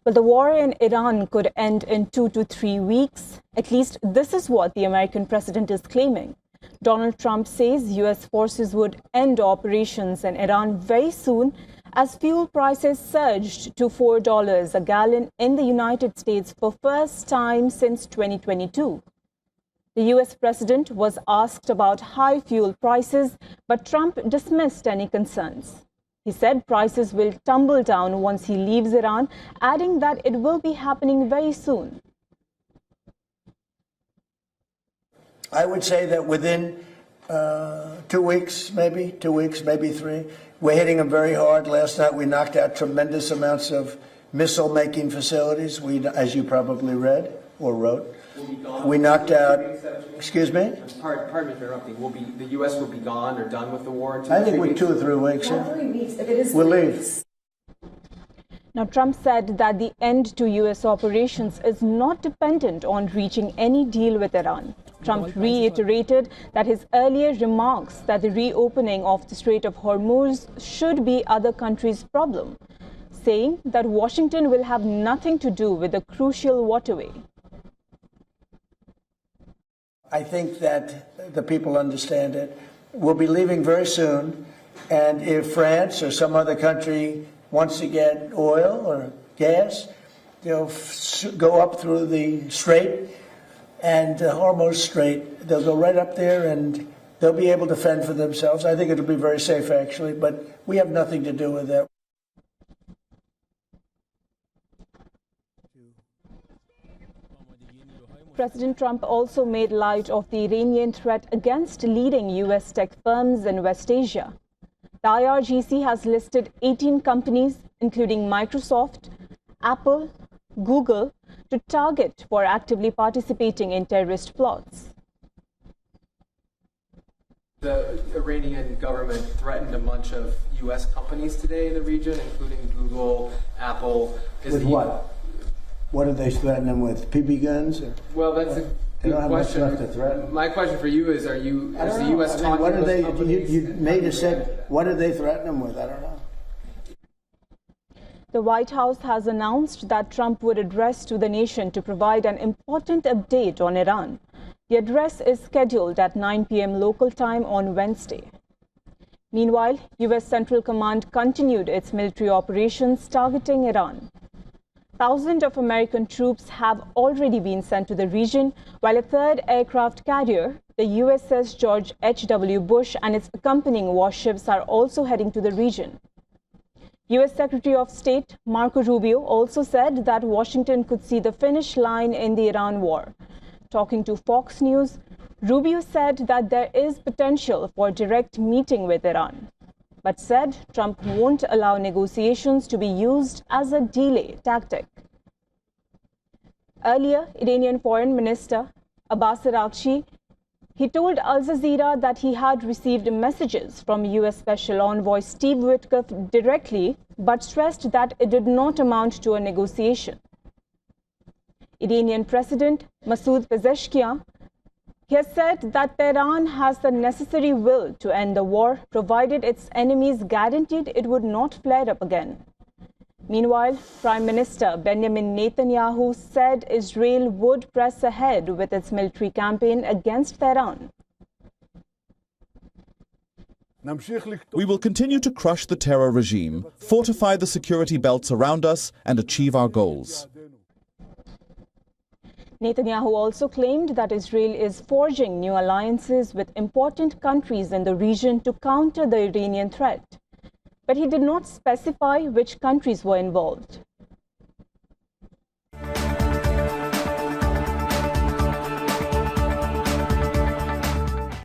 Well, the war in Iran could end in 2 to 3 weeks. At least this is what the American president is claiming. Donald Trump says U.S. forces would end operations in Iran very soon as fuel prices surged to $4 a gallon in the United States for first time since 2022. The U.S. president was asked about high fuel prices, but Trump dismissed any concerns. He said prices will tumble down once he leaves Iran, adding that it will be happening very soon. I would say that within 2 weeks, maybe 3, we're hitting them very hard. Last night we knocked out tremendous amounts of missile-making facilities, as you probably read or wrote. We knocked out, excuse me? Pardon me for interrupting. The U.S. will be gone or done with the war in 2 I think weeks? 2 or 3 weeks. Not 3 weeks. If it is we'll leave. Now, Trump said that the end to U.S. operations is not dependent on reaching any deal with Iran. Trump reiterated that his earlier remarks that the reopening of the Strait of Hormuz should be other countries' problem, saying that Washington will have nothing to do with the crucial waterway. I think that the people understand it. We'll be leaving very soon, and if France or some other country wants to get oil or gas, they'll go up through the strait and Hormuz Strait. They'll go right up there and they'll be able to fend for themselves. I think it'll be very safe, actually, but we have nothing to do with that. President Trump also made light of the Iranian threat against leading U.S. tech firms in West Asia. The IRGC has listed 18 companies, including Microsoft, Apple, Google, to target for actively participating in terrorist plots. The Iranian government threatened a bunch of U.S. companies today in the region, including Google, Apple. With what? What did they threaten them with? PB guns? Or? Well, that's a good question. My question for you is: is the U.S. talking what did to those companies? You made a said. What did they threaten them with? I don't know. The White House has announced that Trump would address to the nation to provide an important update on Iran. The address is scheduled at 9 p.m. local time on Wednesday. Meanwhile, U.S. Central Command continued its military operations targeting Iran. Thousands of American troops have already been sent to the region, while a third aircraft carrier, the USS George H.W. Bush, and its accompanying warships are also heading to the region. U.S. Secretary of State Marco Rubio also said that Washington could see the finish line in the Iran war. Talking to Fox News, Rubio said that there is potential for direct meeting with Iran, but said Trump won't allow negotiations to be used as a delay tactic. Earlier, Iranian Foreign Minister Abbas Araghchi, he told Al Jazeera that he had received messages from U.S. Special Envoy Steve Witkoff directly, but stressed that it did not amount to a negotiation. Iranian President Masoud Pezeshkian, he has said that Tehran has the necessary will to end the war, provided its enemies guaranteed it would not flare up again. Meanwhile, Prime Minister Benjamin Netanyahu said Israel would press ahead with its military campaign against Tehran. We will continue to crush the terror regime, fortify the security belts around us, and achieve our goals. Netanyahu also claimed that Israel is forging new alliances with important countries in the region to counter the Iranian threat. But he did not specify which countries were involved.